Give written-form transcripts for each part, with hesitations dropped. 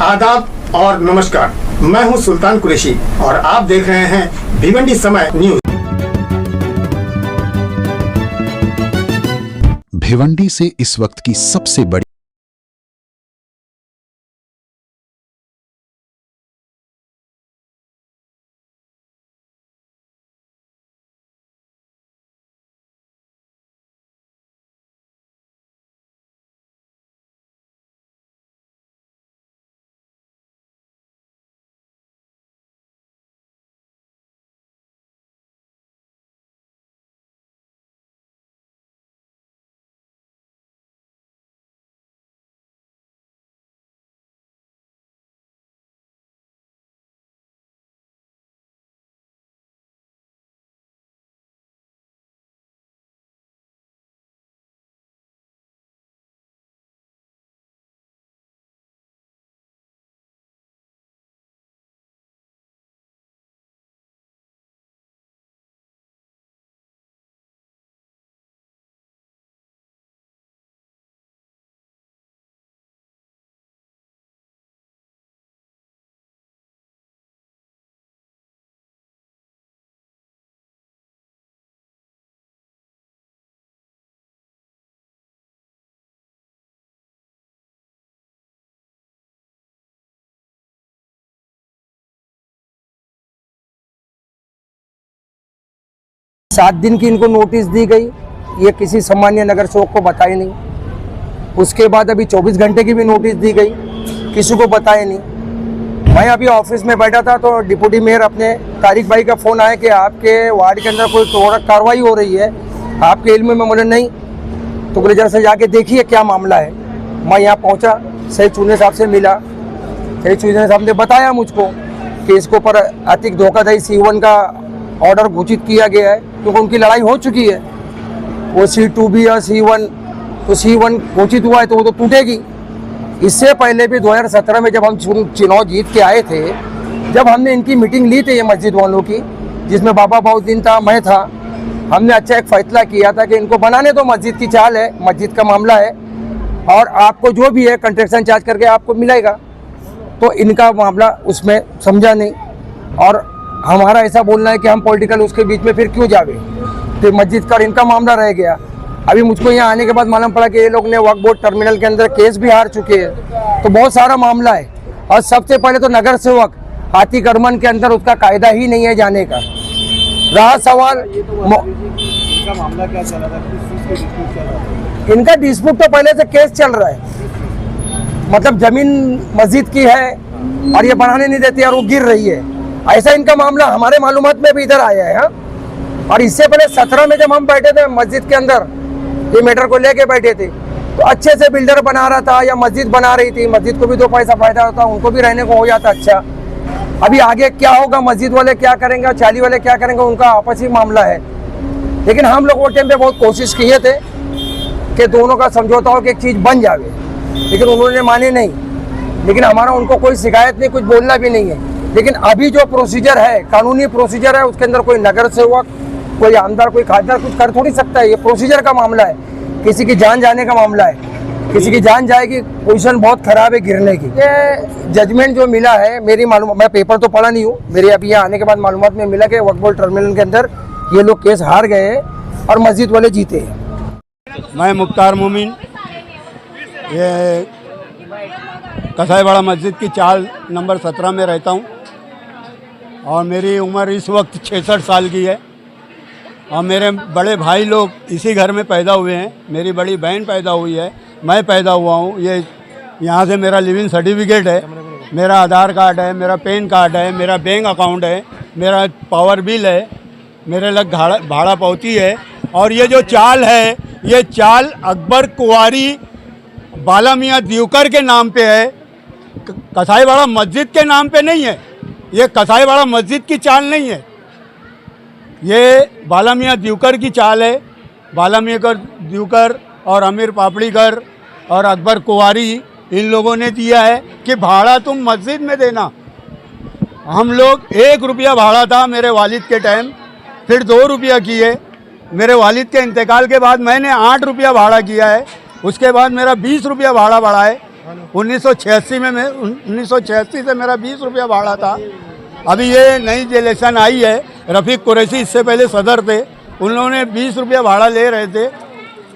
आदाब और नमस्कार, मैं हूं सुल्तान कुरैशी और आप देख रहे हैं भिवंडी समय न्यूज। भिवंडी से इस वक्त की सबसे बड़ी सात दिन की इनको नोटिस दी गई, ये किसी सामान्य नगर सेवक को बताए नहीं। उसके बाद अभी 24 घंटे की भी नोटिस दी गई, किसी को बताए नहीं। मैं अभी ऑफिस में बैठा था तो डिप्टी मेयर अपने तारिक भाई का फ़ोन आया कि आपके वार्ड के अंदर कोई कार्रवाई हो रही है, आपके इल्म में। बोले नहीं, तो बोले जरा से जाके देखिए क्या मामला है। मैं यहाँ पहुँचा, सही चूने साहब से मिला। सही चूने साहब ने बताया मुझको कि इसके ऊपर आर्थिक धोखाधड़ी C1 का ऑर्डर घोषित किया गया है, क्योंकि उनकी लड़ाई हो चुकी है। वो C2 भी या C1, तो C1 घोषित हुआ है तो वो तो टूटेगी। इससे पहले भी 2017 में जब हम चुनाव जीत के आए थे, जब हमने इनकी मीटिंग ली थी ये मस्जिद वालों की, जिसमें बाबा बाउद्दीन था, मैं था, हमने अच्छा एक फैसला किया था कि इनको बनाने दो। मस्जिद की चाल है, मस्जिद का मामला है और आपको जो भी है कंस्ट्रक्शन चार्ज करके आपको मिलेगा। तो इनका मामला उसमें समझा नहीं और हमारा ऐसा बोलना है कि हम पॉलिटिकल उसके बीच में फिर क्यों जावे। तो मस्जिद का इनका मामला रह गया। अभी मुझको यहाँ आने के बाद मालूम पड़ा कि ये लोग ने वक्फ बोर्ड टर्मिनल के अंदर केस भी हार चुके हैं। तो बहुत सारा मामला है और सबसे पहले तो नगर सेवक हाथी करमन के अंदर उसका कायदा ही नहीं है जाने का। रहा सवाल इनका मामला क्या चल रहा था? इनका डिस्प्यूट तो पहले से केस चल रहा है, मतलब जमीन मस्जिद की है और ये बढ़ाने नहीं देती और वो गिर रही है, ऐसा इनका मामला हमारे मालूमात में भी इधर आया है। और इससे पहले 17 में जब हम बैठे थे मस्जिद के अंदर, ये मैटर को लेके बैठे थे, तो अच्छे से बिल्डर बना रहा था या मस्जिद बना रही थी, मस्जिद को भी 2 पैसा फायदा होता, उनको भी रहने को हो जाता अच्छा। अभी आगे क्या होगा, मस्जिद वाले क्या करेंगे, चाली वाले क्या करेंगे, उनका आपसी मामला है। लेकिन हम लोग वो टाइम पे बहुत कोशिश किए थे कि दोनों का समझौता हो कि एक चीज़ बन जावे, लेकिन उन्होंने माने नहीं। लेकिन हमारा उनको कोई शिकायत नहीं, कुछ बोलना भी नहीं है। लेकिन अभी जो प्रोसीजर है, कानूनी प्रोसीजर है, उसके अंदर कोई नगर सेवक, कोई आमदार, कोई खासदार कुछ कर थोड़ी सकता है। ये प्रोसीजर का मामला है, किसी की जान जाने का मामला है। किसी की जान जाएगी, पोजीशन बहुत खराब है गिरने की। ये जजमेंट जो मिला है, मेरी मालूम, मैं पेपर तो पढ़ा नहीं हूँ, मेरे अभी यहाँ आने के बाद मालूमात में मिला कि वक्फ बोर्ड टर्मिनल के अंदर ये लोग केस हार गए और मस्जिद वाले जीते हैं। मैं मुख्तार मोमिन, ये कसाईवाड़ा मस्जिद की चाल नंबर 17 में रहता हूँ और मेरी उम्र इस वक्त 66 साल की है और मेरे बड़े भाई लोग इसी घर में पैदा हुए हैं। मेरी बड़ी बहन पैदा हुई है, मैं पैदा हुआ हूँ। ये यहाँ से मेरा लिविंग सर्टिफिकेट है, मेरा आधार कार्ड है, मेरा पैन कार्ड है, मेरा बैंक अकाउंट है, मेरा पावर बिल है, मेरे लग भाड़ा पौती है। और ये जो चाल है, ये चाल अकबर कुंवारी बाला मियाँ दिवकर के नाम पे है, कसाईवाड़ा मस्जिद के नाम पे नहीं है। ये कसाईवाड़ा मस्जिद की चाल नहीं है, ये बाला मियाँ दिवकर की चाल है। बाला मियाँ दिवकर और अमीर पापड़ीकर और अकबर कुंवारी, इन लोगों ने दिया है कि भाड़ा तुम मस्जिद में देना। हम लोग 1 रुपया भाड़ा था मेरे वालिद के टाइम, फिर 2 रुपया किए। मेरे वालिद के इंतकाल के बाद मैंने 8 रुपया भाड़ा किया है, उसके बाद मेरा 20 रुपया भाड़ा बढ़ा है। 1986 में 1986 से मेरा 20 रुपया भाड़ा था। अभी ये नई जनरेशन आई है, रफ़ीक कुरैशी इससे पहले सदर थे, उन लोगों ने 20 रुपया भाड़ा ले रहे थे।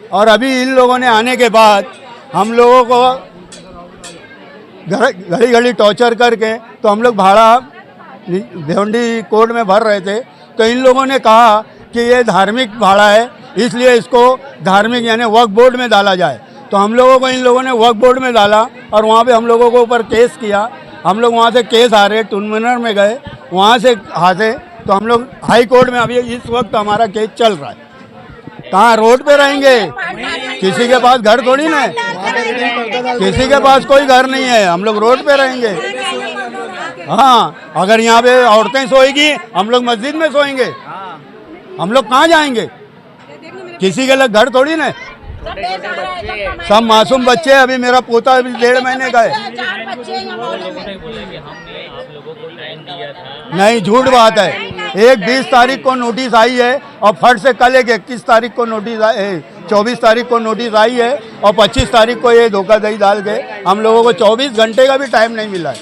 और अभी इन लोगों ने आने के बाद हम लोगों को घड़ी घड़ी टॉर्चर करके तो हम लोग भाड़ा भिवंडी कोर्ट में भर रहे थे। तो इन लोगों ने कहा कि ये धार्मिक भाड़ा है, इसलिए इसको धार्मिक यानी वक्फ बोर्ड में डाला जाए। तो हम लोगों को इन लोगों ने वक्फ बोर्ड में डाला और वहाँ पे हम लोगों को ऊपर केस किया। हम लोग वहाँ से केस हारे, टूर्नामेंट में गए, वहाँ से हारे। तो हम लोग हाई कोर्ट में अभी इस वक्त हमारा केस चल रहा है। कहाँ रोड पे रहेंगे? किसी के पास घर थोड़ी ना है, किसी के पास कोई घर नहीं है, हम लोग रोड पे रहेंगे। हाँ, अगर यहाँ पे औरतें सोएगी, हम लोग मस्जिद में सोएंगे, हम लोग कहाँ जाएंगे? किसी के लिए घर थोड़ी ना। सब मासूम बच्चे, अभी मेरा पोता अभी 1.5 महीने का है। नहीं, झूठ बात है। एक 20 तारीख को नोटिस आई है और फट से कल एक 21 तारीख को नोटिस 24 तारीख को नोटिस आई है और 25 तारीख को ये धोखाधड़ी डाल के हम लोगों को 24 घंटे का भी टाइम नहीं मिला है।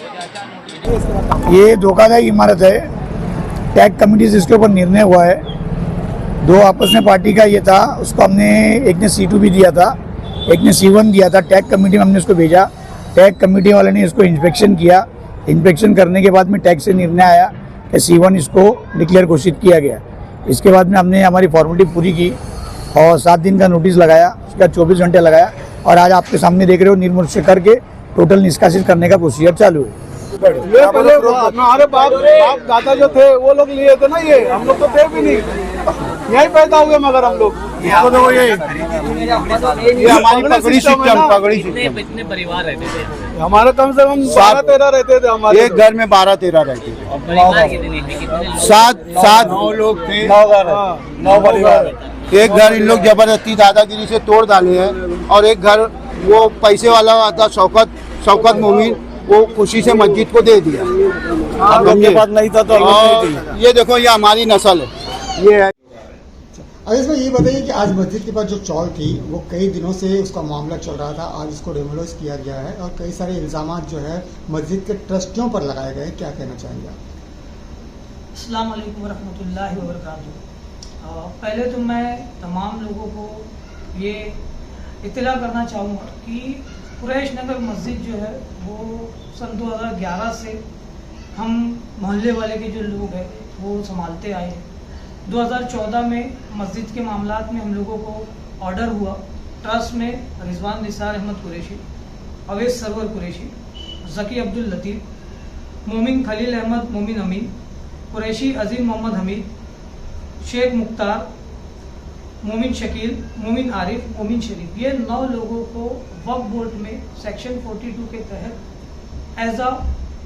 ये धोखाधड़ी इमारत है, टैग कमेटी से इसके ऊपर निर्णय हुआ है। दो आपस में पार्टी का ये था, उसको हमने एक ने C2 भी दिया था, एक ने C1 दिया था। टैग कमेटी में हमने उसको भेजा, टैग कमेटी वाले ने इसको इंस्पेक्शन किया। इंस्पेक्शन करने के बाद में टैग से निर्णय आया कि C1 इसको डिक्लेयर घोषित किया गया। इसके बाद में हमने हमारी फॉर्मेलिटी पूरी की और 7 दिन का नोटिस लगाया, उसके बाद 24 घंटे लगाया और आज आपके सामने देख रहे हो निर्मुक्त करके टोटल निष्कासित करने का प्रोसीजर चालू है। ये पहले हमारे बाप दादा जो थे वो लोग लिए थे ना, ये हम लोग तो थे भी नहीं, यही पैदा हुए। मगर हम लोग ये हमारी पगड़ी सिस्टम, कितने परिवार रहते थे? हमारे कम से कम 12-13 रहते थे। हमारे एक घर में 12-13 रहते थे। परिवार कितने थे? कितने लोग? 7 लोग थे, 9 परिवार। एक घर इन लोग जबरदस्ती दादागिरी से तोड़ डाले हैं और एक घर वो पैसे वाला था शौकत मोमिन, वो खुशी से मस्जिद को दे दिया। हम लोग के पास नहीं था तो ये देखो, ये हमारी नस्ल है। ये है। अजीज भाई, ये बताइए कि आज मस्जिद के पास जो चौल थी वो कई दिनों से उसका मामला चल रहा था, आज इसको डेमोलिश किया गया है और कई सारे इल्ज़ामात जो है मस्जिद के ट्रस्टियों पर लगाए गए, क्या कहना चाहेंगे आप? अस्सलाम वालेकुम रहमतुल्लाहि व बरकातुहू। पहले तो मैं तमाम लोगों को ये इत्तला करना चाहूँगा कि कुरैश नगर मस्जिद जो है वो सन 2011 से हम मोहल्ले वाले के जो लोग हैं वो संभालते आए हैं। 2014 में मस्जिद के मामलात में हम लोगों को ऑर्डर हुआ, ट्रस्ट में रिजवान निसार अहमद कुरैशी, अवैस सरवर कुरैशी, ज़की अब्दुल लतीफ़, मोमिन खलील अहमद मोमिन अमीन, कुरैशी अजीम मोहम्मद हमीद, शेख मुख्तार, मोमिन शकील, मोमिन आरिफ, मोमिन शरीफ, ये 9 लोगों को वक्फ बोर्ड में सेक्शन 42 के तहत एज अ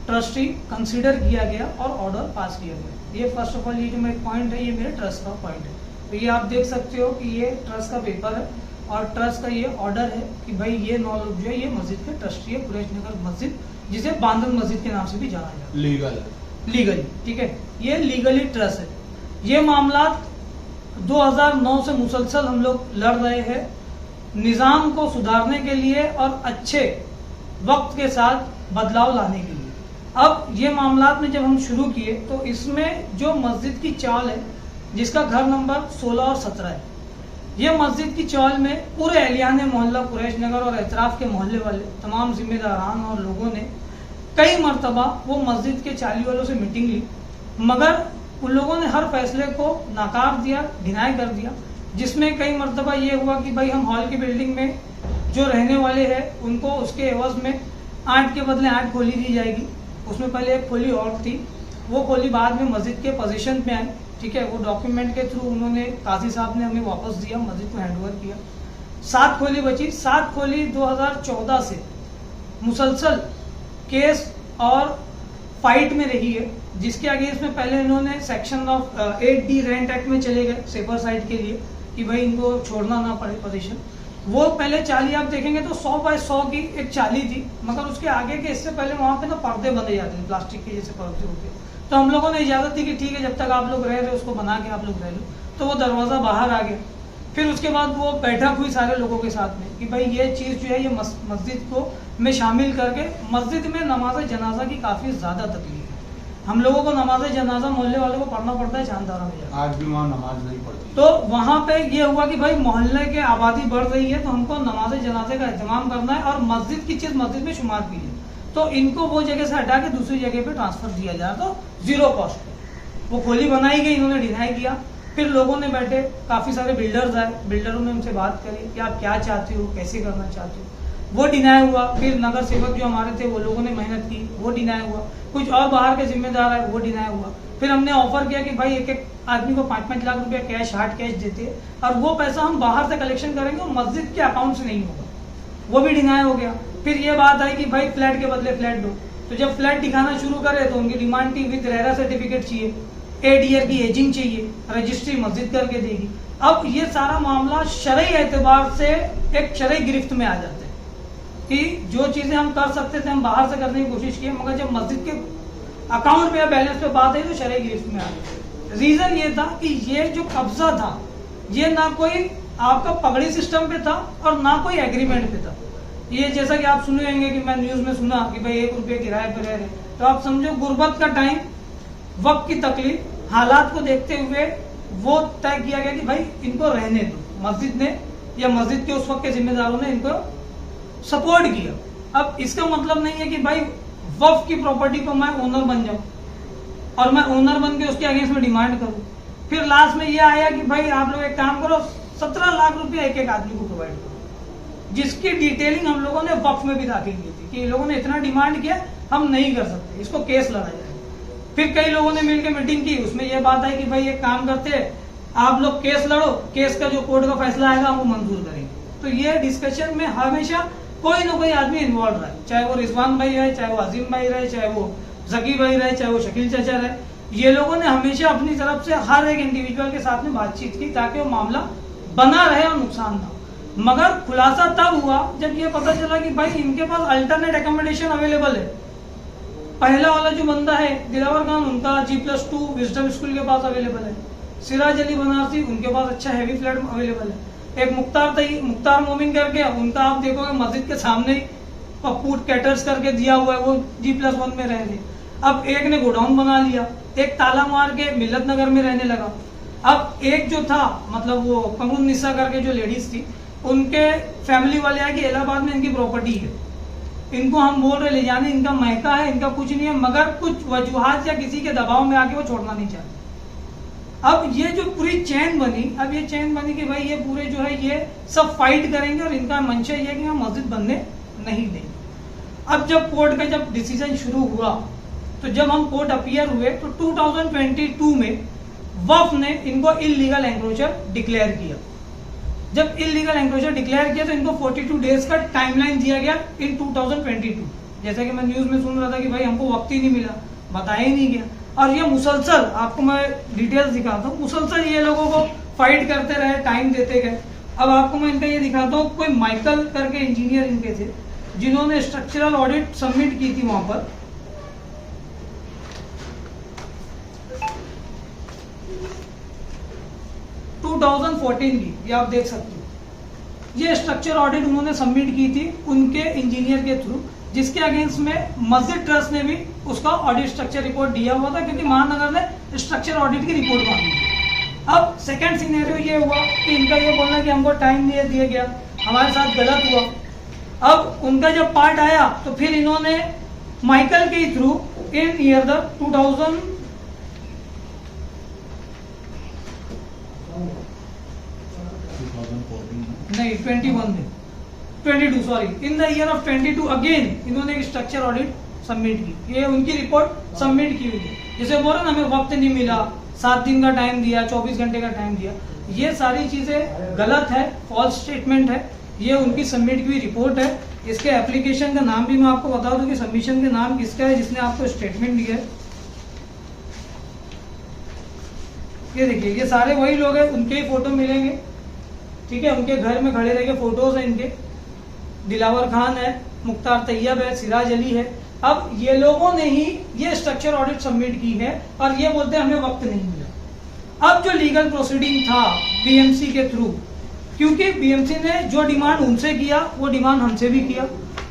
ट्रस्टी कंसीडर किया गया और ऑर्डर पास किया गया। ये फर्स्ट ऑफ ऑल ये जो मेरा पॉइंट है, ये मेरे ट्रस्ट का पॉइंट है। तो ये आप देख सकते हो कि ये ट्रस्ट का पेपर है और ट्रस्ट का ये ऑर्डर है कि भाई ये 9 लोग जो है ये मस्जिद के ट्रस्टी है, कुरैश नगर मस्जिद, जिसे बांधन मस्जिद के नाम से भी जाना जाता है लीगली, ठीक है, ये लीगली ट्रस्ट है। ये मामला 2009 से मुसलसल हम लोग लड़ रहे हैं निज़ाम को सुधारने के लिए और अच्छे वक्त के साथ बदलाव लाने के लिए। अब ये मामलात में जब हम शुरू किए तो इसमें जो मस्जिद की चाल है जिसका घर नंबर 16 और 17 है, ये मस्जिद की चाल में पूरे एहलियान मोहल्ला कुरैश नगर और एतराफ़ के मोहल्ले वाले तमाम जिम्मेदारान और लोगों ने कई मरतबा वो मस्जिद के चाली वालों से मीटिंग ली, मगर उन लोगों ने हर फैसले को नाकार दिया, डिनाई कर दिया, जिसमें कई मरतबा ये हुआ कि भाई हम हॉल की बिल्डिंग में जो रहने वाले हैं उनको उसके एवज में 8 के बदले 8 खोली दी जाएगी। उसमें पहले एक खोली और थी, वो खोली बाद में मस्जिद के पोजीशन में आई, ठीक है, वो डॉक्यूमेंट के थ्रू उन्होंने काजी साहब ने हमें वापस दिया, मस्जिद को हैंडओवर किया। 7 खोली बची। 7 खोली 2014 से मुसलसल केस और फाइट में रही है, जिसके अगेंस्ट में पहले इन्होंने section of 8D rent act में चले गए सेफर साइड के लिए कि भाई इनको छोड़ना ना पड़े पोजीशन। वो पहले चाली आप देखेंगे तो 100 बाय 100 की एक चाली थी, मगर उसके आगे के इससे पहले वहाँ पे ना पर्दे बंधे जाते थे प्लास्टिक के जैसे पर्दे होते। तो हम लोगों ने इजाज़त दी कि ठीक है, जब तक आप लोग रह रहे उसको बना के आप लोग रह लो। तो वो दरवाज़ा बाहर आ गया। फिर उसके बाद वो बैठक हुई सारे लोगों के साथ में कि भाई ये चीज़ जो है ये मस्जिद को में शामिल करके मस्जिद में नमाज जनाजा की काफ़ी ज़्यादा तकलीफ है। हम लोगों को नमाज जनाजा मोहल्ले वालों को पढ़ना पड़ता है चांदारा में जाकर। आज भी वहाँ नमाज नहीं पढ़ती। तो वहाँ पे ये हुआ कि भाई मोहल्ले के आबादी बढ़ रही है तो हमको नमाज जनाजे का एहतमाम करना है और मस्जिद की चीज़ मस्जिद में शुमार की है, तो इनको वो जगह से हटा के दूसरी जगह पे ट्रांसफर दिया जाए तो जीरो कॉस्ट पे। वो खोली बनाई गई, इन्होंने डिनाई किया। फिर लोगों ने बैठे, काफ़ी सारे बिल्डर्स आए, बिल्डरों ने उनसे बात करी कि आप क्या चाहते हो, कैसे करना चाहते हो, वो डिनाई हुआ। फिर नगर सेवक जो हमारे थे वो लोगों ने मेहनत की, वो डिनाई हुआ। कुछ और बाहर के जिम्मेदार है, वो डिनाई हुआ। फिर हमने ऑफर किया कि भाई एक एक आदमी को 5-5 लाख रुपया कैश, हार्ड कैश देते और वो पैसा हम बाहर से कलेक्शन करेंगे और मस्जिद के अकाउंट से नहीं होगा, वो भी डिनाई हो गया। फिर ये बात आई कि भाई फ्लैट के बदले फ्लैट दो, तो जब फ्लैट दिखाना शुरू करे तो उनकी डिमांड थी विद रेरा सर्टिफिकेट चाहिए, 8 ईयर की एजिंग चाहिए, रजिस्ट्री मस्जिद करके देगी। अब ये सारा मामला शरई एतबार से एक शरई गिरफ्त में आ जाते हैं कि जो चीज़ें हम कर सकते थे हम बाहर से करने की कोशिश किए, मगर जब मस्जिद के अकाउंट पे या बैलेंस पे बात आई तो शरई गिरफ्त में आ गए। रीज़न ये था कि ये जो कब्जा था ये ना कोई आपका पगड़ी सिस्टम पे था और ना कोई एग्रीमेंट पे था। ये जैसा कि आप सुने होंगे कि मैं न्यूज़ में सुना कि भाई 1 रुपये किराए पर रह रहे, तो आप समझो गुर्बत का टाइम, वक्त की तकलीफ, हालात को देखते हुए वो तय किया गया कि भाई इनको रहने दो। मस्जिद ने या मस्जिद के उस वक्त के जिम्मेदारों ने इनको सपोर्ट किया। अब इसका मतलब नहीं है कि भाई वक्फ की प्रॉपर्टी को मैं ओनर बन जाऊं और मैं ओनर बन के उसके अगेंस्ट में डिमांड करूं। फिर लास्ट में ये आया कि भाई आप लोग एक काम करो, 17 लाख रुपया एक एक आदमी को प्रोवाइड करो, जिसकी डिटेलिंग हम लोगों ने वक्फ में भी दाखिल की थी कि लोगों ने इतना डिमांड किया, हम नहीं कर सकते, इसको केस लड़ा जाए। फिर कई लोगों ने मिलकर मीटिंग की, उसमें यह बात आई कि भाई एक काम करते हैं, आप लोग केस लड़ो, केस का जो कोर्ट का फैसला आएगा हम वो मंजूर करेंगे। तो ये डिस्कशन में हमेशा कोई ना कोई आदमी इन्वॉल्व रहे, चाहे वो रिजवान भाई रहे, चाहे वो अजीम भाई रहे, चाहे वो जकी भाई रहे, चाहे वो शकील चाचा रहे। ये लोगों ने हमेशा अपनी तरफ से हर एक इंडिविजुअल के साथ में बातचीत की ताकि वो मामला बना रहे और नुकसान ना हो। मगर खुलासा तब हुआ जब ये पता चला कि भाई इनके पास अल्टरनेट एकोमोडेशन अवेलेबल है। पहला वाला जो बंदा है दिलावर खान, उनका G+2 विजडम स्कूल के पास अवेलेबल है। सिराज अली बनारसी, उनके पास अच्छा हैवी फ्लैट अवेलेबल है। एक मुख्तार मोमिन करके, उनका आप देखोगे मस्जिद के सामने ही फूड कैटर्स करके दिया हुआ है, वो G+1 में रह रहे। अब एक ने गोडाउन बना लिया, एक ताला मार के मिल्लत नगर में रहने लगा। अब एक जो था मतलब वो कमरुन निसा करके जो लेडीज थी, उनके फैमिली वाले आए कि इलाहाबाद में इनकी प्रॉपर्टी है, इनको हम बोल रहे ले जाने, इनका महका है, इनका कुछ नहीं है, मगर कुछ वजूहात या किसी के दबाव में आके वो छोड़ना नहीं चाहते। अब ये जो पूरी चेन बनी, अब ये चेन बनी कि भाई ये पूरे जो है ये सब फाइट करेंगे और इनका मंशा ये कि हम मस्जिद बनने नहीं देंगे। अब जब कोर्ट का जब डिसीजन शुरू हुआ, तो जब हम कोर्ट अपीयर हुए तो 2022 में वक्फ ने इनको इल्लीगल एंक्रोचर डिक्लेयर किया। जब इल्लीगल एंक्रोचर डिक्लेयर किया तो इनको 42 डेज का टाइमलाइन दिया गया इन 2022। जैसा कि मैं न्यूज में सुन रहा था कि भाई हमको वक्त ही नहीं मिला, बताया ही नहीं गया। और ये मुसलसल, आपको मैं डिटेल्स दिखाता हूँ, मुसलसल ये लोगों को फाइट करते रहे, टाइम देते गए। अब आपको मैं इनका ये दिखाता हूँ, कोई माइकल करके इंजीनियर इनके थे जिन्होंने स्ट्रक्चरल ऑडिट सबमिट की थी वहां पर। की, ये आप देख सकते हो। ये स्ट्रक्चर ऑडिट उन्होंने सबमिट की थी उनके इंजीनियर के थ्रू, जिसके अगेंस्ट में मस्जिद ट्रस्ट ने भी उसका ऑडिट स्ट्रक्चर रिपोर्ट दिया हुआ था, क्योंकि महानगर ने स्ट्रक्चर ऑडिट की रिपोर्ट मांगी थी। अब सेकंड सिनेरियो ये हुआ कि इनका ये बोलना कि हमको टाइम नहीं दिया गया, हमारे साथ गलत हुआ। अब उनका जब पार्ट आया तो फिर इन्होंने माइकल के through in year the 22 sorry, in the year of 22 again इन्होंने एक स्ट्रक्चर ऑडिट सबमिट की। ये उनकी रिपोर्ट सबमिट की हुई है। जैसे बोल रहे ना, हमें वक्त नहीं मिला, 7 दिन का टाइम दिया, 24 घंटे का टाइम दिया, ये सारी चीजें गलत है, फॉल्स स्टेटमेंट है। ये उनकी सबमिट की हुई रिपोर्ट है। इसके एप्लीकेशन का नाम भी मैं आपको बता दूं कि सबमिशन के नाम किसका है जिसने आपको स्टेटमेंट दिया है। ये देखिए, ये सारे वही लोग हैं, उनके ही फोटो मिलेंगे, ठीक है, उनके घर में खड़े रह के फोटोज हैं इनके। दिलावर खान है, मुख्तार तैयब है, सिराज अली है। अब ये लोगों ने ही ये स्ट्रक्चर ऑडिट सबमिट की है और ये बोलते हैं हमें वक्त नहीं मिला। अब जो लीगल प्रोसीडिंग था बीएमसी के थ्रू, क्योंकि बीएमसी ने जो डिमांड उनसे किया वो डिमांड हमसे भी किया,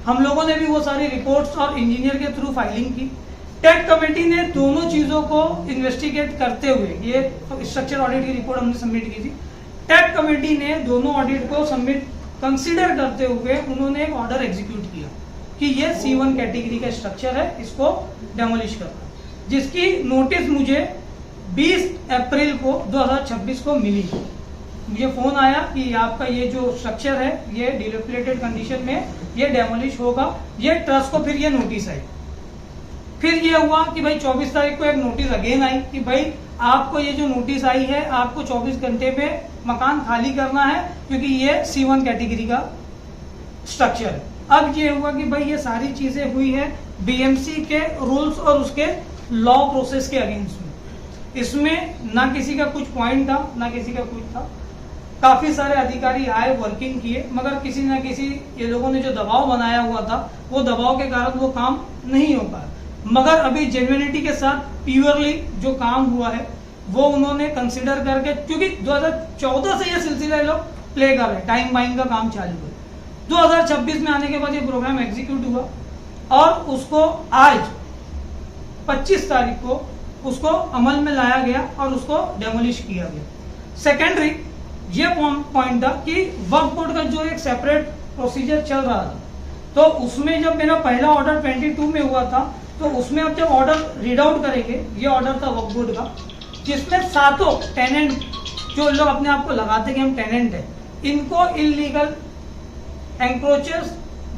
हम लोगों ने भी वो सारी रिपोर्ट्स और इंजीनियर के थ्रू फाइलिंग की। टेक कमेटी ने दोनों चीज़ों को इन्वेस्टिगेट करते हुए ये स्ट्रक्चर ऑडिट की रिपोर्ट हमने सबमिट की थी। टेक कमेटी ने दोनों ऑडिट को कंसीडर करते हुए उन्होंने एक ऑर्डर एग्जीक्यूट किया कि ये C1 कैटेगरी का स्ट्रक्चर है, इसको डेमोलिश करना, जिसकी नोटिस मुझे 20 अप्रैल को 2026 को मिली। मुझे फोन आया कि आपका ये जो स्ट्रक्चर है ये डिलेपिलेटेड कंडीशन में ये डेमोलिश होगा। ये ट्रस्ट को फिर ये नोटिस आई। फिर ये हुआ कि भाई 24 तारीख को एक नोटिस अगेन आई कि भाई आपको ये जो नोटिस आई है आपको 24 घंटे में मकान खाली करना है क्योंकि ये C1 कैटेगरी का स्ट्रक्चर है। अब ये हुआ कि भाई ये सारी चीजें हुई है BMC के रूल्स और उसके लॉ प्रोसेस के अगेंस्ट में। इसमें ना किसी का कुछ पॉइंट था ना किसी का कुछ था। काफी सारे अधिकारी आए, वर्किंग किए, मगर किसी ना किसी ये लोगों ने जो दबाव बनाया हुआ था वो दबाव के कारण वो काम नहीं हो पाया। मगर अभी जेन्युइनिटी के साथ प्योरली जो काम हुआ है वो उन्होंने कंसिडर करके, क्योंकि 2014 से ये सिलसिला लोग प्ले कर रहे, टाइम बाइंग का काम चालू है। 2026 में आने के बाद ये प्रोग्राम एग्जीक्यूट हुआ और उसको आज 25 तारीख को उसको अमल में लाया गया और उसको डेमोलिश किया गया। सेकेंडरी ये पॉइंट था कि वक्फ बोर्ड का जो एक सेपरेट प्रोसीजर चल रहा था, तो उसमें जब मेरा पहला ऑर्डर 22 में हुआ था तो उसमें अब जब ऑर्डर रीड आउट करेंगे, ये ऑर्डर था वक्फ बोर्ड का जिसमें सातों टेनेंट जो लोग अपने आप को लगाते कि हम टेनेंट है, इनको इलीगल एंक्रोचर्स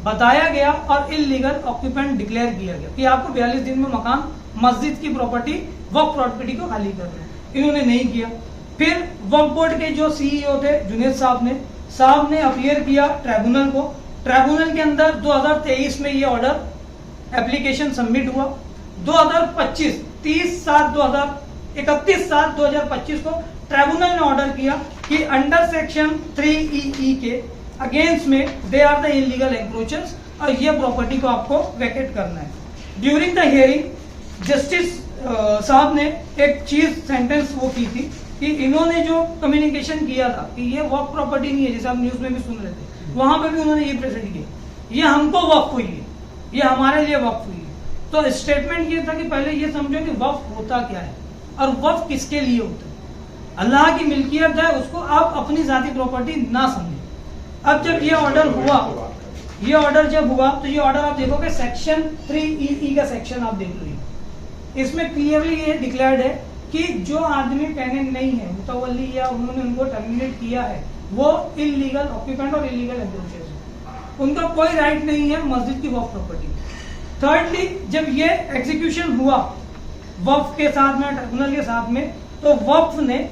बताया गया और इलीगल ऑक्यूपेंट डिक्लेयर किया गया कि आपको 42 दिन में मकान मस्जिद की प्रॉपर्टी वक्फ प्रॉपर्टी को खाली करना है। इन्होंने नहीं किया। फिर वक्फ बोर्ड के जो CEO थे जुनेद साहब ने अपीयर किया ट्राइब्यूनल को। ट्राइब्यूनल के अंदर 2023 में ये ऑर्डर एप्लीकेशन सबमिट हुआ। 2025 31/7/2025 को ट्राइब्यूनल ने ऑर्डर किया कि अंडर सेक्शन 3EE के अगेंस्ट में दे आर द इलीगल एंक्रोचर्स और ये प्रॉपर्टी को आपको वैकेट करना है। ड्यूरिंग द हियरिंग जस्टिस साहब ने एक चीज सेंटेंस वो की थी कि इन्होंने जो कम्युनिकेशन किया था कि ये वक्फ प्रॉपर्टी नहीं है, जैसे आप न्यूज में भी सुन रहे थे, वहां पे भी उन्होंने ये प्रेजेंट किया, ये हमको वक्फ हुई है, ये हमारे लिए वक्फ हुई है। तो स्टेटमेंट ये था कि पहले ये समझो कि वक्फ होता क्या है और वक्फ किसके लिए होता है। अल्लाह की मिल्कियत है, उसको आप अपनी जाती प्रॉपर्टी ना समझें। अब जब ये ऑर्डर हुआ, ये ऑर्डर जब हुआ तो ये ऑर्डर आप देखोगे सेक्शन 3EE का सेक्शन आप देख लीजिए, इसमें क्लियरली ये डिक्लेयर्ड है कि जो आदमी टेनेंट नहीं है, मुतवल्ली या उन्होंने उनको टर्मिनेट किया है, वो इलीगल ऑक्यूपेंट और इलीगल एंक्रोचर्स है, उनका कोई राइट नहीं है मस्जिद की वक्फ प्रॉपर्टी। थर्डली जब ये एग्जीक्यूशन हुआ वक्फ के साथ में, ट्रिब्यूनल के साथ में, तो वक्फ ने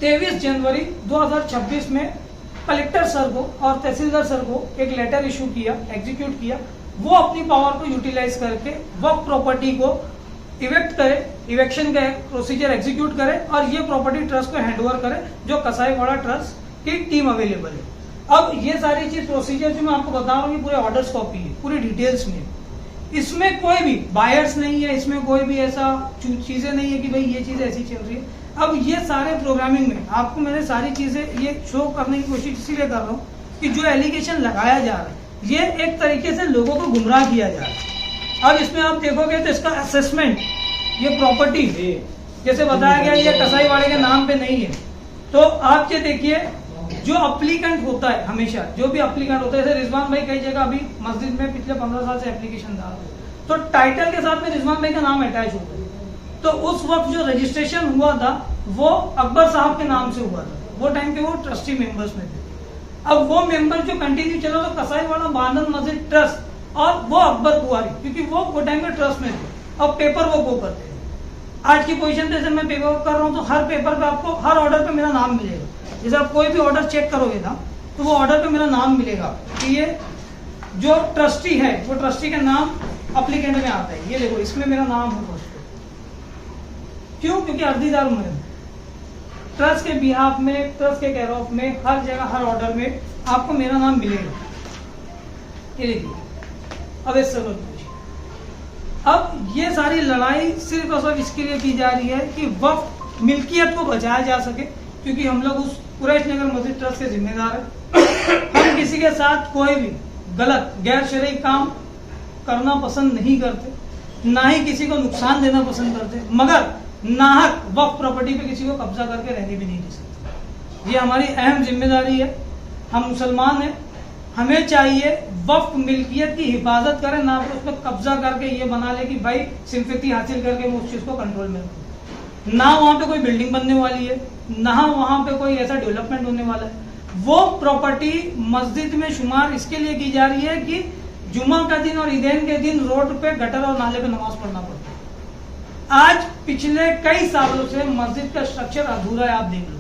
23 जनवरी 2026 में कलेक्टर सर को और तहसीलदार सर को एक लेटर इशू किया, एग्जीक्यूट किया। वो अपनी पावर को यूटिलाइज करके वक्फ प्रॉपर्टी को इवेक्ट करे, इवेक्शन का प्रोसीजर एग्जीक्यूट करे और ये प्रॉपर्टी ट्रस्ट को हैंडओवर करे, जो कसाईवाड़ा ट्रस्ट की टीम अवेलेबल है। अब ये सारी चीज प्रोसीजर जो मैं आपको बता रहा हूँ, पूरे ऑर्डर्स कॉपी है, पूरी डिटेल्स में। इसमें कोई भी बायर्स नहीं है, इसमें कोई भी ऐसा चीजें नहीं है कि भाई ये चीज ऐसी चल रही है। अब ये सारे प्रोग्रामिंग में आपको मैंने सारी चीजें ये शो करने की कोशिश इसीलिए कर रहा हूँ कि जो एलिगेशन लगाया जा रहा है ये एक तरीके से लोगों को गुमराह किया जा रहा है। अब इसमें आप देखोगे तो इसका असेसमेंट, ये प्रॉपर्टी जैसे बताया गया ये कसाईवाड़े के नाम पे नहीं है। तो आप ये देखिए, जो अप्लीकेंट होता है, हमेशा जो भी अप्लीकेंट होता है, जैसे रिजवान भाई कई जगह अभी मस्जिद में पिछले 15 साल से एप्लीकेशन डाल रहे हैं, तो टाइटल के साथ में रिजवान भाई का नाम अटैच होता है। तो उस वक्त जो रजिस्ट्रेशन हुआ था वो अकबर साहब के नाम से हुआ था, वो टाइम के वो ट्रस्टी मेंबर्स में थे। अब वो मेंबर जो कंटिन्यू चला तो कसाईवाड़ा बांधन मस्जिद ट्रस्ट और वो अकबर कुआरी, क्योंकि वो टाइम में ट्रस्ट में थे, अब पेपर वो करते थे। आज की पोजीशन पे मैं पेपर कर रहा हूँ तो हर पेपर पे आपको हर ऑर्डर पे मेरा नाम मिलेगा। जैसे आप कोई भी ऑर्डर चेक करोगे ना तो वो ऑर्डर पे मेरा नाम मिलेगा कि ये जो ट्रस्टी है वो ट्रस्टी का नाम अप्लीकेंट में आता है। ये देखो इसमें मेरा नाम है। क्यों? क्योंकि अर्जीदार मैं ट्रस्ट के बिहाफ में, ट्रस्ट के केयर ऑफ में, हर जगह हर ऑर्डर में आपको मेरा नाम मिलेगा। ये देखिए, अब इस सब अब ये सारी लड़ाई सिर्फ और सिर्फ इसके लिए की जा रही है कि वक्फ मिल्कियत को बचाया जा सके, क्योंकि हम लोग उस कुरैश नगर मस्जिद ट्रस्ट के जिम्मेदार हैं। हम हम किसी के साथ कोई भी गलत गैर शरई काम करना पसंद नहीं करते, ना ही किसी को नुकसान देना पसंद करते, मगर नाहक वक्फ प्रॉपर्टी पे किसी को कब्जा करके रहने भी नहीं दे सकते। ये हमारी अहम जिम्मेदारी है। हम मुसलमान हैं, हमें चाहिए वक्फ मिल्कियत की हिफाजत करें, ना फिर उसमें कब्जा करके ये बना ले कि भाई सिंपैथी हासिल करके मैं उस चीज़ को कंट्रोल में रखूं। ना वहाँ पे कोई बिल्डिंग बनने वाली है, ना वहाँ पे कोई ऐसा डेवलपमेंट होने वाला है। वो प्रॉपर्टी मस्जिद में शुमार इसके लिए की जा रही है कि जुमा का दिन और ईदैन के दिन रोड पे गटर और नाले पे नमाज पढ़ना पड़ता है। आज पिछले कई सालों से मस्जिद का स्ट्रक्चर अधूरा है। आप देख लो,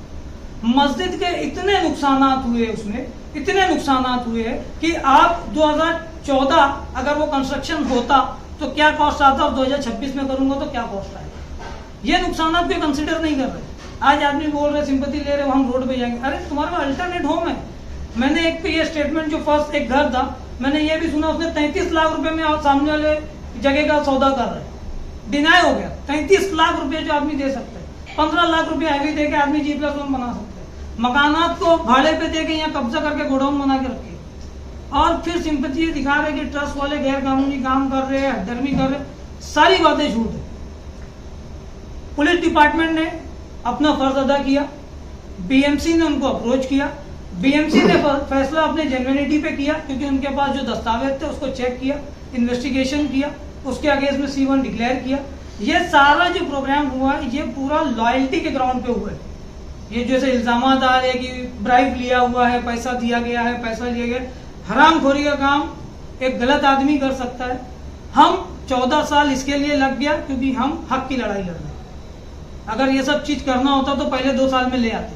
मस्जिद के इतने नुकसानात हुए, उसमें इतने नुकसानात हुए कि आप 2014 अगर वो कंस्ट्रक्शन होता तो क्या कॉस्ट आता, और 2026 में करूंगा तो क्या कॉस्ट आएगा। ये नुकसानात को कंसिडर नहीं कर रहे। आज आदमी बोल रहे सिंपैथी ले रहे, हम रोड पे जाएंगे। अरे तुम्हारे पास अल्टरनेट होम है। मैंने एक पे ये स्टेटमेंट, जो फर्स्ट एक घर था, मैंने ये भी सुना उसने 33 लाख रुपए में सामने वाले जगह का सौदा कर रहे, डिनाई हो गया। 33 लाख रुपए जो आदमी दे सकते हैं, 15 लाख रुपए हैवी दे के आदमी G+1 बना सकते हैं। मकानात को भाड़े पे दे के यहाँ कब्जा करके गोडाउन बना के रखे, और फिर सिंपैथी दिखा रहे कि ट्रस्ट वाले गैर कानूनी काम कर रहे हैं, हटदर्मी कर रहे हैं। सारी बातें झूठ है। पुलिस डिपार्टमेंट ने अपना फर्ज अदा किया, BMC ने उनको अप्रोच किया, BMC ने फैसला अपने जेन्युइनिटी पे किया, क्योंकि उनके पास जो दस्तावेज थे उसको चेक किया, इन्वेस्टिगेशन किया, उसके अगेंस्ट में C1 डिक्लेयर किया। ये सारा जो प्रोग्राम हुआ ये पूरा लॉयल्टी के ग्राउंड पे हुआ है। ये जैसे इल्जाम आ रहे हैं कि ब्राइब लिया हुआ है, पैसा दिया गया है, पैसा लिया गया, हरामखोरी का काम एक गलत आदमी कर सकता है। हम 14 साल इसके लिए लग गया क्योंकि हम हक की लड़ाई लड़ रहे हैं। अगर ये सब चीज करना होता तो पहले 2 साल में ले आते।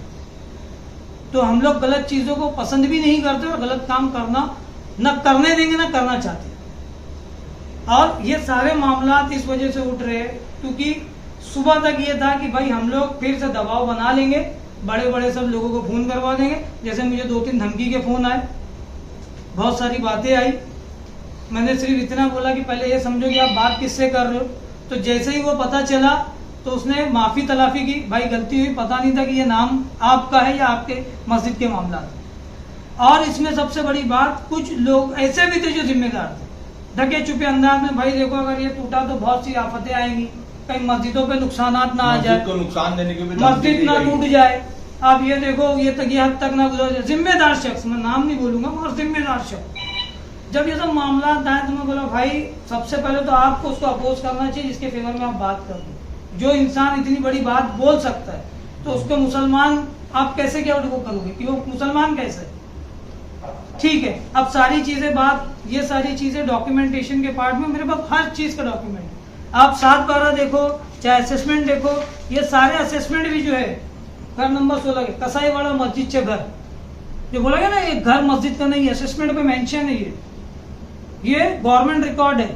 तो हम लोग गलत चीजों को पसंद भी नहीं करते और गलत काम करना न करने देंगे न करना चाहते। और ये सारे मामला इस वजह से उठ रहे हैं क्योंकि सुबह तक ये था कि भाई हम लोग फिर से दबाव बना लेंगे, बड़े बड़े सब लोगों को फोन करवा देंगे। जैसे मुझे 2-3 धमकी के फोन आए, बहुत सारी बातें आई। मैंने सिर्फ इतना बोला कि पहले ये समझो कि आप बात किससे कर रहे हो। तो जैसे ही वो पता चला तो उसने माफी तलाफी की, भाई गलती हुई, पता नहीं था कि ये नाम आपका है या आपके मस्जिद के मामला थे। और इसमें सबसे बड़ी बात, कुछ लोग ऐसे भी थे जो जिम्मेदार थे, ढके छुपे अंदाज में, भाई देखो अगर ये टूटा तो बहुत सी आफतें आएंगी, कहीं मस्जिदों पे नुकसानात ना आ जाए, को नुकसान देने की भी मस्जिद ना टूट जाए, आप ये देखो ये तक ये हद तक ना गुजर जाए। जिम्मेदार शख्स, मैं नाम नहीं बोलूंगा मगर जिम्मेदार शख्स, जब ये सब मामला आए तो मैं बोला भाई सबसे पहले तो आपको उसको अपोज करना चाहिए जिसके फेवर में आप बात कर दो। जो इंसान इतनी बड़ी बात बोल सकता है तो उसको मुसलमान आप कैसे क्या वो करोगे कि वो मुसलमान कैसे? ठीक है, अब सारी चीजें बात, ये सारी चीजें डॉक्यूमेंटेशन के पार्ट में मेरे पास हर चीज का डॉक्यूमेंट। आप 7/12 देखो, चाहे असेसमेंट देखो, ये सारे असेसमेंट भी जो है घर नंबर 16 के कसाईवाड़ा मस्जिद से घर, जो बोला गया ना ये घर मस्जिद का नहीं है, असेसमेंट पे मेंशन है, ये गवर्नमेंट रिकॉर्ड है।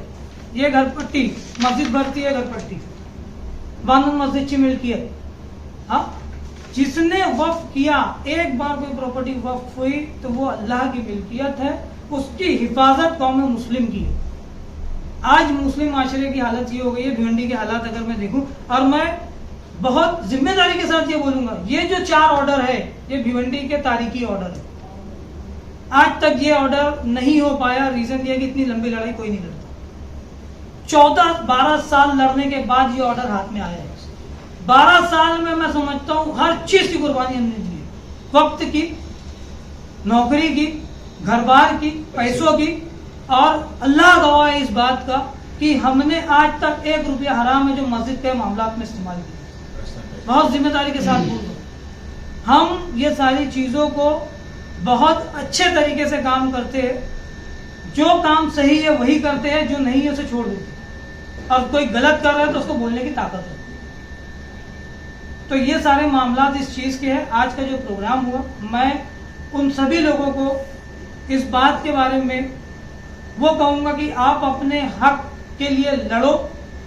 ये घर पट्टी मस्जिद भरती है, घर पट्टी बानन मस्जिद की मिल्कियत। हाँ, जिसने वक्फ किया, एक बार कोई प्रॉपर्टी वक्फ हुई तो वो अल्लाह की मिल्कियत है, उसकी हिफाजत कौम मुस्लिम की है। आज मुस्लिम माशरे की हालत ये हो गई है, भिवंडी की हालत अगर मैं देखूं, और मैं बहुत जिम्मेदारी के साथ ये बोलूंगा, ये जो 4 ऑर्डर है ये भिवंडी के तारीखी ऑर्डर है। आज तक ये ऑर्डर नहीं हो पाया, रीजन ये कि इतनी लंबी लड़ाई कोई नहीं लड़ता। 14-12 साल लड़ने के बाद ये ऑर्डर हाथ में आया है। 12 साल में मैं समझता हूं हर चीज की कुर्बानी हमने दी है, वक्त की, नौकरी की, घर बार की, पैसों की, और अल्लाह गवाह है इस बात का कि हमने आज तक 1 रुपया हराम है जो मस्जिद के मामला में इस्तेमाल किया। बहुत जिम्मेदारी के साथ बोल रहा हूं, हम ये सारी चीजों को बहुत अच्छे तरीके से काम करते हैं। जो काम सही है वही करते हैं, जो नहीं है उसे छोड़ देते हैं। और कोई गलत कर रहा है तो उसको बोलने की ताकत है। तो ये सारे मामला इस चीज के हैं। आज का जो प्रोग्राम हुआ, मैं उन सभी लोगों को इस बात के बारे में वो कहूंगा कि आप अपने हक के लिए लड़ो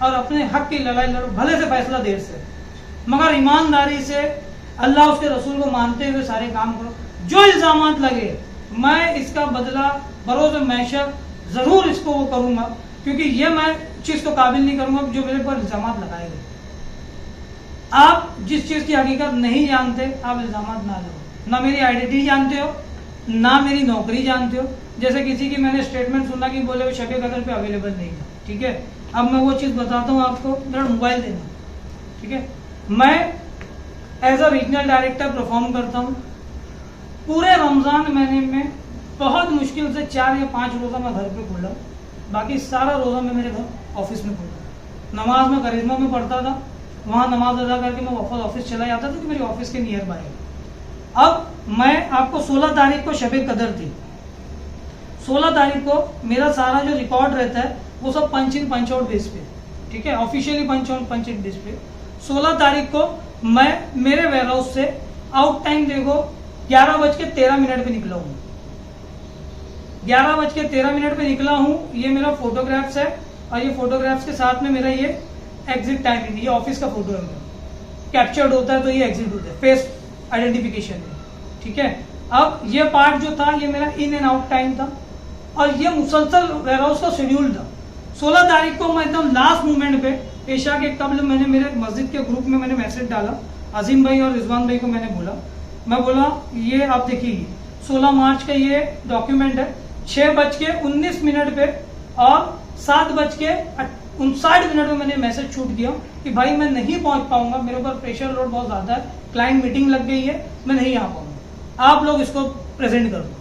और अपने हक की लड़ाई लड़ो, भले से फैसला देर से, मगर ईमानदारी से अल्लाह उसके रसूल को मानते हुए सारे काम करो। जो इल्जामात लगे मैं इसका बदला बरोज़ मैशर जरूर इसको वो करूंगा, क्योंकि ये मैं चीज को काबिल नहीं करूंगा जो मेरे पर इल्जामात लगाए गए। आप जिस चीज की हकीकत नहीं जानते आप इल्जामात ना लो, ना मेरी आइडेंटिटी जानते हो, ना मेरी नौकरी जानते हो। जैसे किसी की मैंने स्टेटमेंट सुना कि बोले वो शब कदर पे अवेलेबल नहीं था, ठीक है। अब मैं वो चीज़ बताता हूँ आपको, मेरा मोबाइल देना, ठीक है। मैं as a regional director perform करता हूँ। पूरे रमज़ान महीने में बहुत मुश्किल से 4 या 5 रोज़ा मैं घर पे खोला, बाकी सारा रोज़ा मैं मेरे घर ऑफिस में खोला। नमाज में करिश्मा में पढ़ता था, वहाँ नमाज अदा करके मैं वापस ऑफिस चला जाता था कि मेरी ऑफिस के नियर बाय है। अब मैं आपको 16 तारीख को शब कदर थी, 16 तारीख को मेरा सारा जो रिकॉर्ड रहता है वो सब पंच इन पंच आउट बेस पे, ठीक है, ऑफिशियली पंच इन बेस पे। 16 तारीख को मैं मेरे वेयर हाउस से आउट टाइम देखो 11:13 पे निकला हूँ। 11:13 पे निकला हूँ। ये मेरा फोटोग्राफ्स है और ये फोटोग्राफ्स के साथ में मेरा ये एग्जिट टाइमिंग, ये ऑफिस का फोटो है मेरा, कैप्चर्ड होता है तो ये एग्जिट होता है, फेस आइडेंटिफिकेशन है, ठीक है। अब ये पार्ट जो था ये मेरा इन एंड आउट टाइम था और ये मुसलसल वेयर हाउस का शेड्यूल था। 16 तारीख को मैं एकदम लास्ट मोमेंट पे पेशा के कबल मैंने मेरे मस्जिद के ग्रुप में मैंने मैसेज डाला, अजीम भाई और रिजवान भाई को मैंने बोला, मैं बोला ये आप देखिए 16 मार्च का ये डॉक्यूमेंट है, 6:19 पे और 7:59 में मैंने मैसेज छूट दिया कि भाई मैं नहीं पहुंच पाऊंगा, मेरे ऊपर प्रेशर लोड बहुत ज़्यादा है, क्लाइंट मीटिंग लग गई है, मैं नहीं आ पाऊंगा, आप लोग इसको प्रेजेंट कर दो।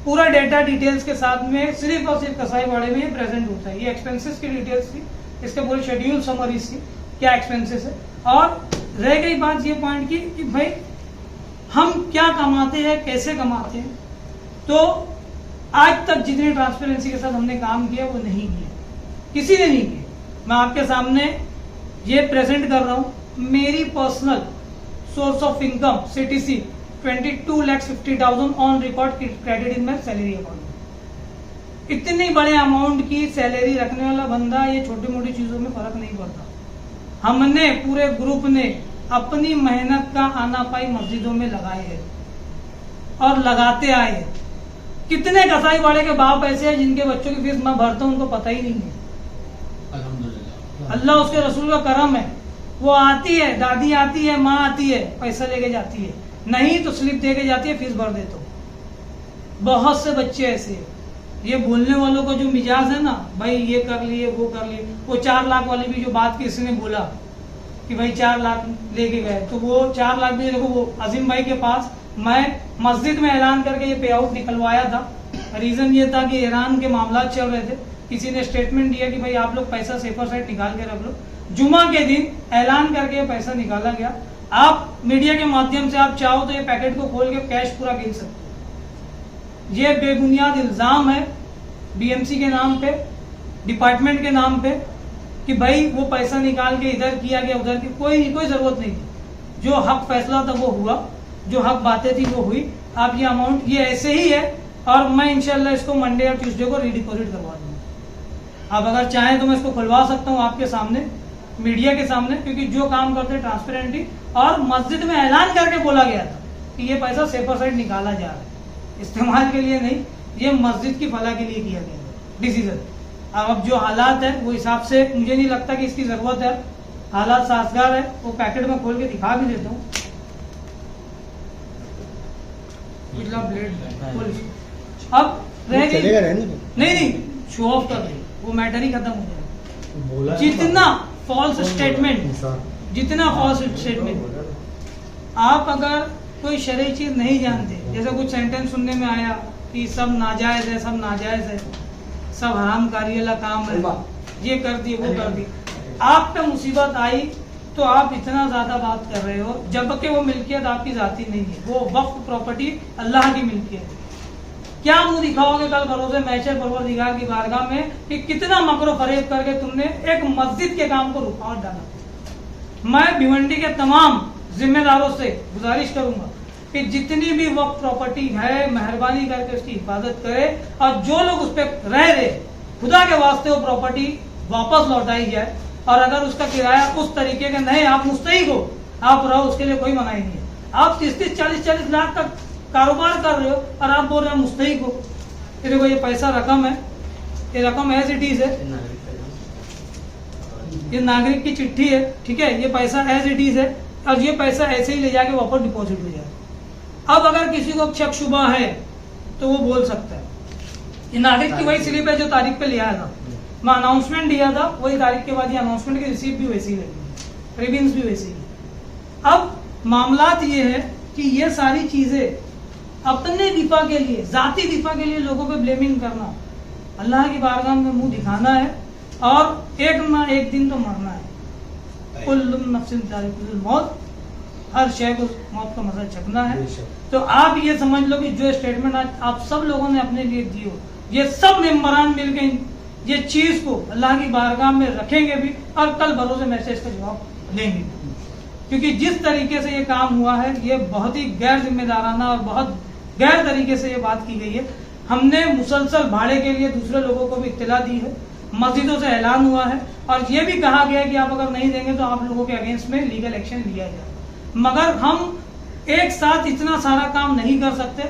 पूरा डेटा डिटेल्स के साथ में सिर्फ और सिर्फ कसाईवाड़े में ये प्रेजेंट होता है। ये एक्सपेंसेस की डिटेल्स थी, इसके पूरे शेड्यूल समरीज थी, क्या एक्सपेंसेस है। और रह गई बात ये पॉइंट की कि भाई हम क्या कमाते हैं, कैसे कमाते हैं, तो आज तक जितनी ट्रांसपेरेंसी के साथ हमने काम किया वो नहीं किया, किसी ने नहीं किया। मैं आपके सामने ये प्रेजेंट कर रहा हूं, मेरी personal source of income CTC 22,50,000 on record credit in my salary account. इतनी बड़े अमाउंट की सैलरी रखने वाला बंदा ये छोटी मोटी चीजों में फर्क नहीं पड़ता। हमने पूरे ग्रुप ने अपनी मेहनत का आना पाई मस्जिदों में लगाए है और लगाते आए हैं। कितने कसाईवाड़े के बाप ऐसे हैं जिनके बच्चों की फीस मैं भरता हूं, उनको पता ही नहीं है। अल्लाह उसके रसूल का करम है, वो आती है, दादी आती है, माँ आती है, पैसा लेके जाती है, नहीं तो स्लिप दे के जाती है, फीस भर देते हो। बहुत से बच्चे ऐसे हैं। ये बोलने वालों का जो मिजाज है ना, भाई ये कर लिए वो कर लिए, वो 4 लाख वाली भी जो बात किसी ने बोला कि भाई 4 लाख लेके गए, तो वो 4 लाख भी देखो, वो अजीम भाई के पास मैं मस्जिद में ऐलान करके ये पे आउट निकलवाया था। रीजन ये था कि ईरान के मामला चल रहे थे, किसी ने स्टेटमेंट दिया कि भाई आप लोग पैसा सेफर साइड निकाल के रख लो। जुमा के दिन ऐलान करके ये पैसा निकाला गया। आप मीडिया के माध्यम से आप चाहो तो ये पैकेट को खोल के कैश पूरा गिन सकते हो। ये बेबुनियाद इल्जाम है BMC के नाम पे, डिपार्टमेंट के नाम पे, कि भाई वो पैसा निकाल के इधर किया गया उधर की, कोई जरूरत नहीं थी। जो हक फैसला था वो हुआ, जो हक बातें थी वो हुई। आप ये अमाउंट ये ऐसे ही है और मैं इंशाल्लाह इसको मंडे या ट्यूसडे को रीडिपोजिट करवा दूंगा। आप अगर चाहें तो मैं इसको खुलवा सकता हूँ आपके सामने, मीडिया के सामने, क्योंकि जो काम करते हैं ट्रांसपेरेंटली, और मस्जिद में ऐलान करके बोला गया था कि ये पैसा सेफर साइड निकाला जा रहा है, इस्तेमाल के लिए नहीं, ये मस्जिद की फलाह के लिए किया गया डिसीजन। अब जो हालात है वो हिसाब से मुझे नहीं लगता कि इसकी जरूरत है, हालात साजगार है। वो पैकेट में खोल के दिखा भी देता हूँ। अब रह गई नहीं शो ऑफ कर रही, वो मैटर ही खत्म हो जाएगा। जितना फॉल्स स्टेटमेंट, आप अगर कोई शरई चीज नहीं जानते, जैसे कुछ सेंटेंस सुनने में आया कि सब नाजायज है, सब नाजायज है, सब हरामकारी वाला काम है, ये कर दिए वो कर दिए, आप पे मुसीबत आई तो आप इतना ज्यादा बात कर रहे हो, जबकि वो मिल्कियत आपकी जाती नहीं है, वो वक्फ प्रॉपर्टी अल्लाह की मिल्कियत है। क्या मुंह दिखाओगे कल भरोसे मैचर परवरदिगार की बारगाह में कि कितना मकरो फरेब करके तुमने एक मस्जिद के काम को रुकावट डाला। मैं भिवंडी के तमाम जिम्मेदारों से गुजारिश करूंगा कि जितनी भी वक्फ प्रॉपर्टी है मेहरबानी करके उसकी हिफाजत करे, और जो लोग उस पर रह रहे खुदा के वास्ते वो प्रॉपर्टी वापस लौटाई जाए, और अगर उसका किराया उस तरीके का नहीं, आप मुस्तहिक हो, आप रहो, उसके लिए कोई मनाही नहीं है। आप 30-40 लाख का कारोबार कर रहे हो और आप बोल रहे हैं मुस्तहिक हो। ये देखो, ये पैसा रकम है, ये रकम एज इट इज है, ये नागरिक की चिट्ठी है, ठीक है, ये पैसा एज इट इज है, और ये पैसा ऐसे ही ले जाके वापस डिपॉजिट हो जाए। अब अगर किसी को शक शुबा है तो वो बोल सकता है। ये नागरिक की वही स्लिप है जो तारीख पे लिया था, मैं अनाउंसमेंट दिया था, वही तारीख के बाद ये अनाउंसमेंट की रिसीप्ट भी वैसी ही लगी, रिबिन्स भी वैसी ही। अब मामलात ये है कि ये सारी चीजें अपने दिफा के लिए, जाती दिफा के लिए लोगों पे ब्लेमिंग करना, अल्लाह की बारगाह में मुंह दिखाना है और एक ना एक दिन तो मरना है। कुल्लु नफ्सिन ज़ाइक़ातुल मौत, हर शय को मौत का मजा चखना है। तो आप ये समझ लो कि जो स्टेटमेंट आज आप सब लोगों ने अपने लिए दी हो, ये सब मेंबरान मिलकर ये चीज को अल्लाह की बारगाह में रखेंगे भी और कल भरोसे में से इसका जवाब लेंगे, क्योंकि जिस तरीके से ये काम हुआ है ये बहुत ही गैर जिम्मेदाराना और बहुत गैर तरीके से ये बात की गई है। हमने मुसलसल भाड़े के लिए दूसरे लोगों को भी इत्तला दी है, मस्जिदों से ऐलान हुआ है और ये भी कहा गया है कि आप अगर नहीं देंगे तो आप लोगों के अगेंस्ट में लीगल एक्शन लिया जाए। मगर हम एक साथ इतना सारा काम नहीं कर सकते,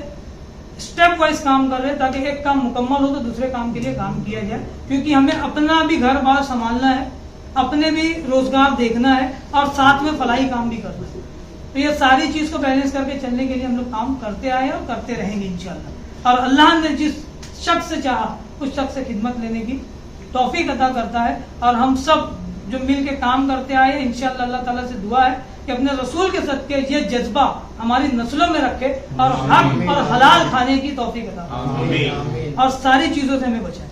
स्टेप वाइज काम कर रहे हैं ताकि एक काम मुकम्मल हो तो दूसरे काम के लिए काम किया जाए, क्योंकि हमें अपना भी घर बार संभालना है, अपने भी रोजगार देखना है और साथ में फलाही काम भी करना है। तो ये सारी चीज को बैलेंस करके चलने के लिए हम लोग काम करते आए और करते रहेंगे इंशाल्लाह। और अल्लाह ने जिस शख्स से चाहा उस शख्स से खिदमत लेने की तौफीक अता करता है और हम सब जो मिल के काम करते आए इंशाल्लाह अल्लाह ताला से दुआ है कि अपने रसूल के सदके ये जज्बा हमारी नस्लों में रखे और हक और हलाल खाने की तौफीक अता करे और सारी चीजों से हमें बचाए।